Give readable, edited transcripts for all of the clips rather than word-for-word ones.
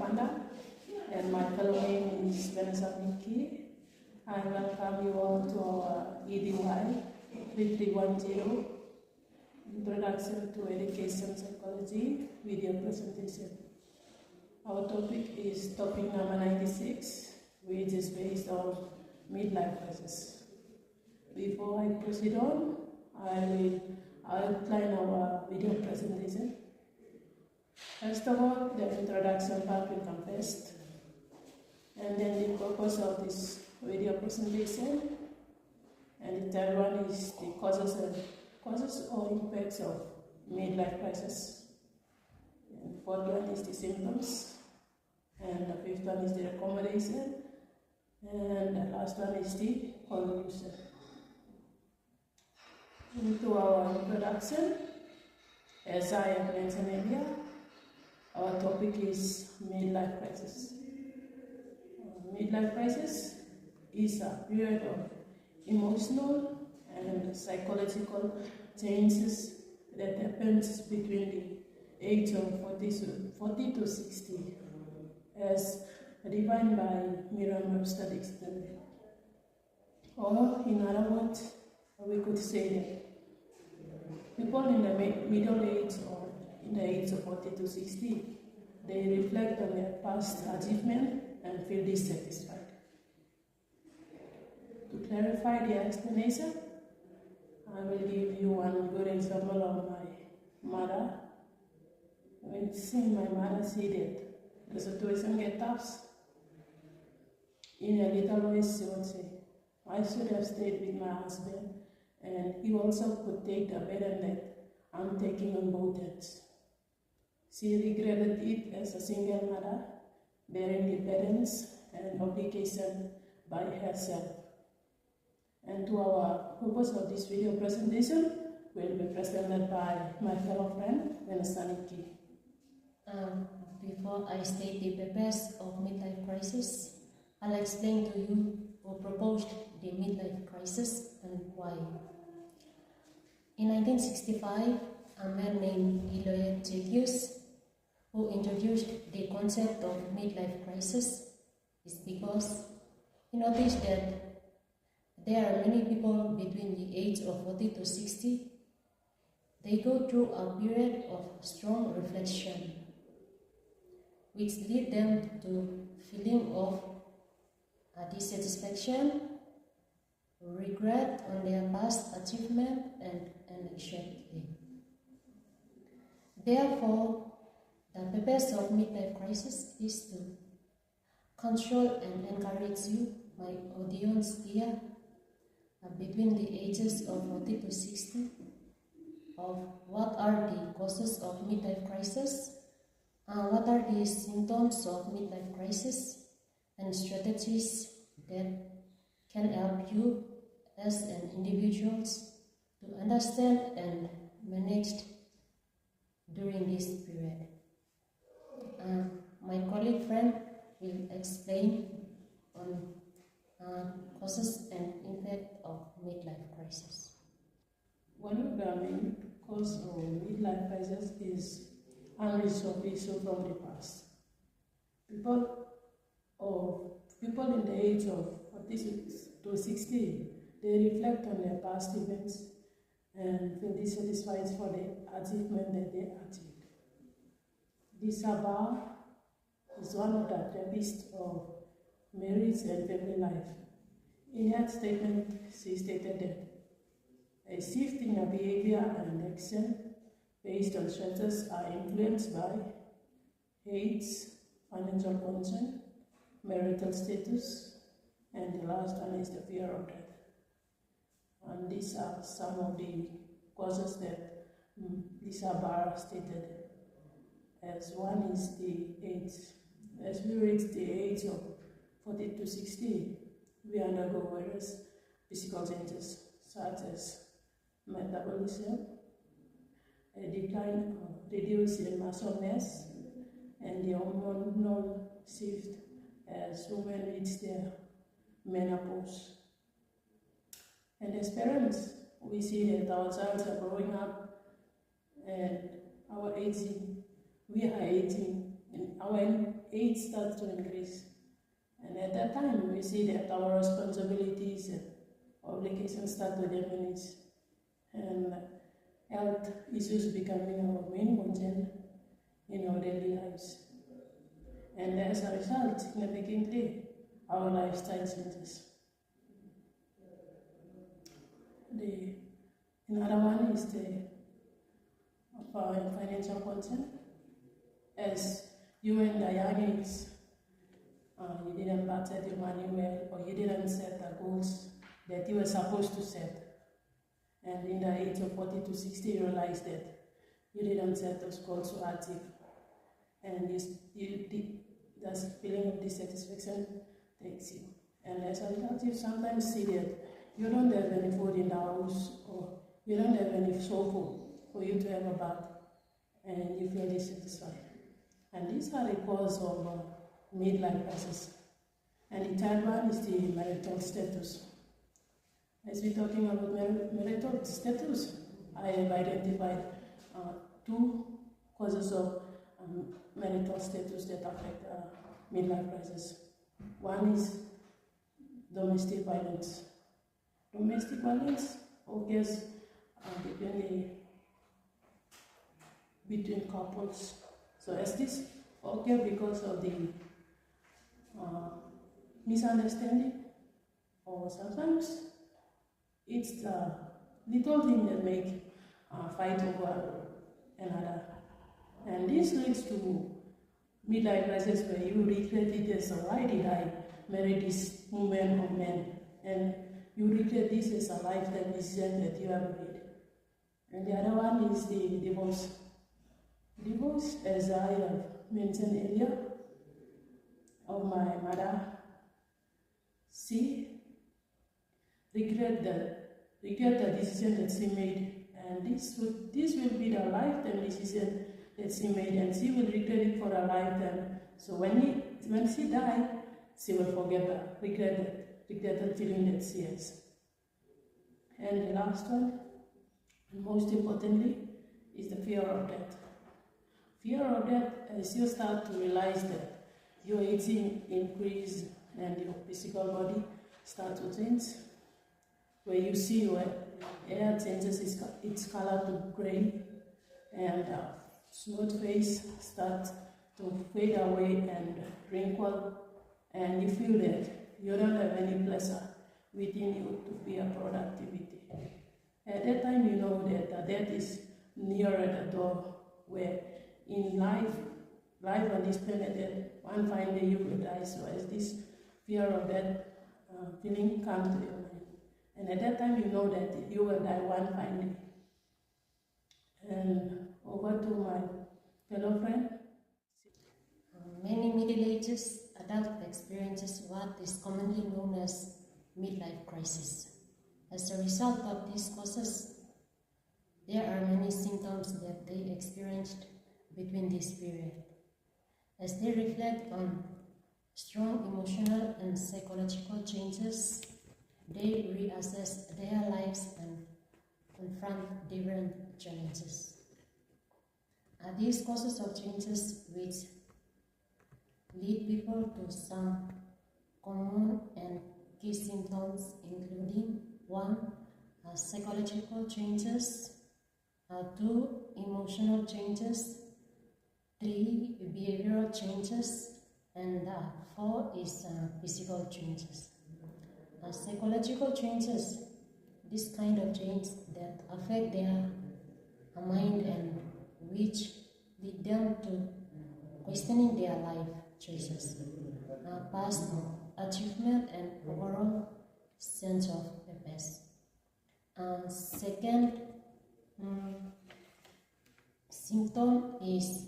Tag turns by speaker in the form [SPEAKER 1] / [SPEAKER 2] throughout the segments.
[SPEAKER 1] Panda, and my fellow name is Vanessa Nikki. I welcome you all to our EDY3310 Introduction to Education Psychology video presentation. Our topic is topic number 96, which is based on midlife crisis. Before I proceed on, I will outline our video presentation. First of all, the introduction part will come first, and then the purpose of this video presentation, and the third one is the causes or impacts of midlife crisis, and the fourth one is the symptoms, and the fifth one is the recommendation, and the last one is the conclusion. Into our introduction, as I have mentioned earlier, our topic is midlife crisis. Midlife crisis is a period of emotional and psychological changes that happens between the age of 40 to 60, as defined by Merriam-Webster Dictionary. Or, in other words, we could say that people in the middle age or in the age of 40 to 60, they reflect on their past achievement and feel dissatisfied. To clarify the explanation, I will give you one good example of my mother. When seeing my mother see that the situation gets tough, in a little voice she would say, I should have stayed with my husband, and he also could take the burden that I'm taking on both ends. She regretted it as a single mother, bearing the burdens and obligation by herself. And to our purpose of this video presentation will be presented by my fellow friend, Vanessa Nikki.
[SPEAKER 2] Before I state the purpose of midlife crisis, I'll explain to you who proposed the midlife crisis and why. In 1965, a man named EDY3310, who introduced the concept of midlife crisis, is because he noticed that there are many people between the age of 40 to 60. They go through a period of strong reflection, which lead them to feeling of dissatisfaction, regret on their past achievement, and anxiety. Therefore, the purpose of midlife crisis is to control and encourage you, my audience here, between the ages of 40 to 60, of what are the causes of midlife crisis, what are the symptoms of midlife crisis, and strategies that can help you as an individuals to understand and manage during this period. My colleague friend will explain on causes and impact of midlife crisis.
[SPEAKER 1] One of the main causes of midlife crisis is unresolved issues from the past. People in the age of 40 to 60, they reflect on their past events and feel dissatisfied for the achievement that they achieved. This bar is one of the therapists of marriage and family life. In her statement, she stated that a shift in your behavior and action based on stressors are influenced by age, financial concern, marital status, and the last one is the fear of death. And these are some of the causes that Lisa Barr stated. As one is the age. As we reach the age of 40 to 60, we undergo various physical changes such as metabolism, a decline or reduce in muscle mass, and the hormonal shift as women reach their menopause. And as parents, we see that our children are growing up and we are aging in when age starts to increase. And at that time, we see that our responsibilities and obligations start to diminish, and health issues becoming our main concern in our daily lives. And as a result, significantly, our lifestyle changes. Another one is the financial concern. As you in the young age, you didn't budget your money well, or you didn't set the goals that you were supposed to set. And in the age of 40 to 60, you realize that you didn't set those goals to achieve. And that feeling of dissatisfaction takes you. And as a result, you sometimes see that you don't have any food in the house, or you don't have any sofa for you to have a bath, and you feel dissatisfied. And these are the cause of midlife crisis. And the third one is the marital status. As we're talking about marital status, I have identified two causes of marital status that affect midlife crisis. One is domestic violence. Domestic violence occurs between couples. So as this occurs because of the misunderstanding, or sometimes it's the little thing that make fight over another. And this leads to midlife crisis, where you regret it as why did I marry this woman or man, and you regret this as a lifetime decision that you have made. And the other one is the divorce. Divorce, as I have mentioned earlier, of my mother, she regret the decision that she made, and this will be the lifetime decision that she made, and she will regret it for a lifetime. So when she dies, she will forget the regretted feeling that she has. And the last one, and most importantly, is the fear of death. Fear of death, as you start to realize that your aging increase and your physical body start to change, where you see your hair changes its color to gray, and smooth face starts to fade away and wrinkle, and you feel that you don't have any pleasure within you to be a productivity. At that time, you know that death is near at the door, where in life on this planet, that one fine day you will die. So as this fear of death feeling comes to your mind, and at that time you know that you will die one fine day. And over to my fellow friend.
[SPEAKER 2] Many middle-aged adults experiences what is commonly known as midlife crisis. As a result of these causes, there are many symptoms that they experienced between this period. As they reflect on strong emotional and psychological changes, they reassess their lives and confront different challenges. These causes of changes which lead people to some common and key symptoms, including 1. Psychological changes, 2. Emotional changes, 3. Behavioral changes, and 4 is physical changes. Psychological changes, this kind of change that affect their mind and which lead them to questioning their life choices, past achievement, and overall sense of purpose. Second symptom is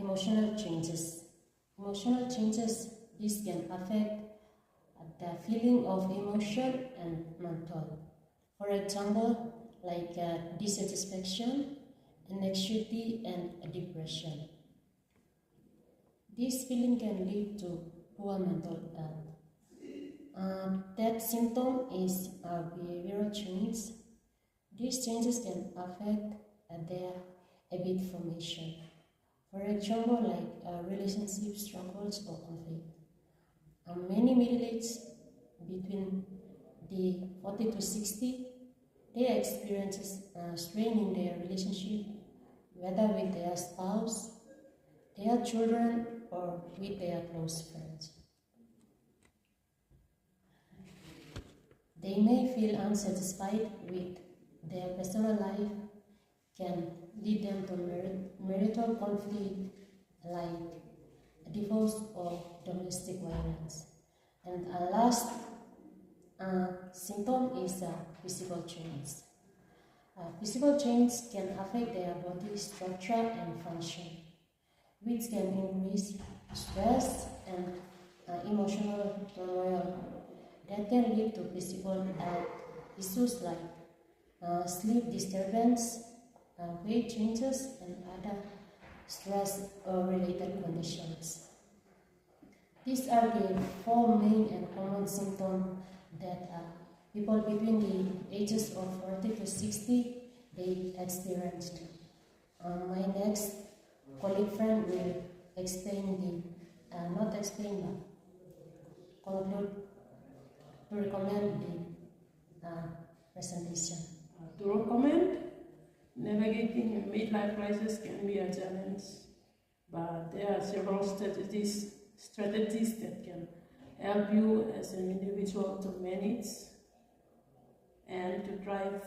[SPEAKER 2] emotional changes. Emotional changes, this can affect the feeling of emotion and mental. For example, like dissatisfaction, anxiety, and depression. This feeling can lead to poor mental health. That symptom is behavioral change. These changes can affect their habit formation. For example, like relationship struggles or conflict. Many middle-aged between the 40 to 60, they experience strain in their relationship, whether with their spouse, their children, or with their close friends. They may feel unsatisfied with their personal life, can lead them to marital conflict like divorce or domestic violence. And a last symptom is physical change. Physical change can affect their body structure and function, which can increase stress and emotional turmoil that can lead to physical health issues like sleep disturbance, weight changes, and other stress-related conditions. These are the four main and common symptoms that people between the ages of 40 to 60 they experienced. My next colleague friend will explain not explain but conclude to recommend the presentation.
[SPEAKER 1] To recommend, navigating a midlife crisis can be a challenge, but there are several strategies that can help you as an individual to manage and to thrive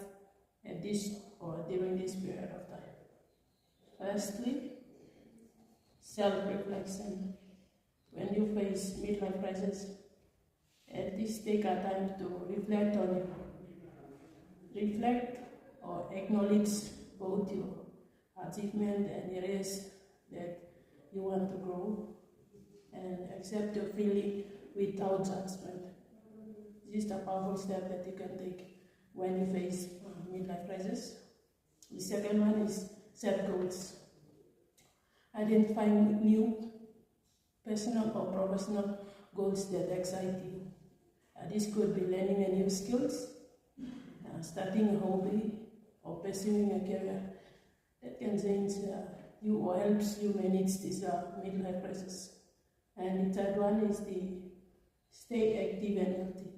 [SPEAKER 1] at this or during this period of time. Firstly, self-reflection. When you face midlife crisis, at least take a time to reflect on it. Reflect or acknowledge both your achievement and areas that you want to grow, and accept your feeling without judgment. This is a powerful step that you can take when you face midlife crisis. The second one is set goals. Identify new personal or professional goals that excite you. This could be learning a new skills, starting a hobby, or pursuing a career that can change you or helps you manage this midlife crisis. And the third one is the stay active and healthy.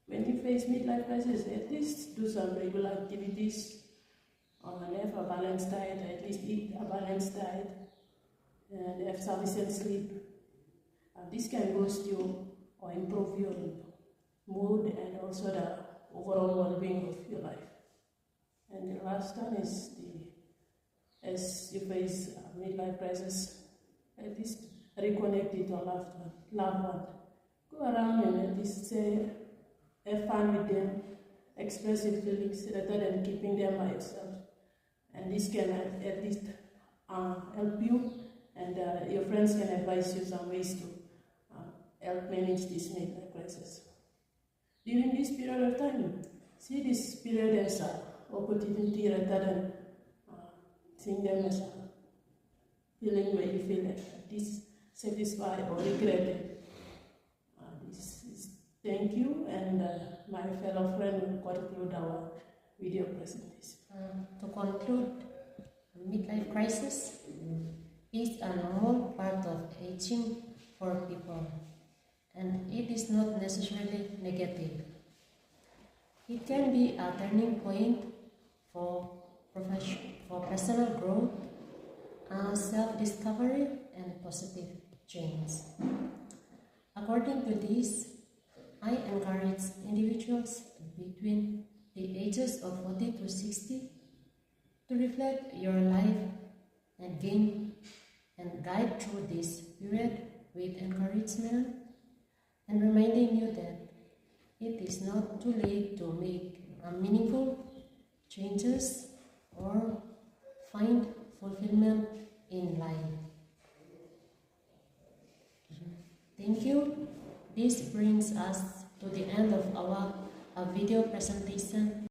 [SPEAKER 1] When you face midlife crisis, at least do some regular activities, or have a balanced diet, at least eat a balanced diet, and have sufficient sleep. This can boost you or improve your mood and also the overall well-being of your life. And the last one is as you face midlife crisis, at least reconnect with your loved one. Go around and at least say, have fun with them, express your feelings rather than keeping them by yourself. And this can at least help you, and your friends can advise you some ways to help manage this midlife crisis. During this period of time, see this period as an opportunity rather than seeing them as a feeling where you feel dissatisfied or regretted. Thank you, and my fellow friend will conclude our video presentation.
[SPEAKER 2] To conclude, midlife crisis is a normal part of aging for people, and it is not necessarily negative. It can be a turning point for personal growth, self-discovery, and positive change. According to this, I encourage individuals between the ages of 40 to 60 to reflect your life and gain and guide through this period with encouragement and reminding you that it is not too late to make meaningful changes or find fulfillment in life. Thank you. This brings us to the end of our video presentation.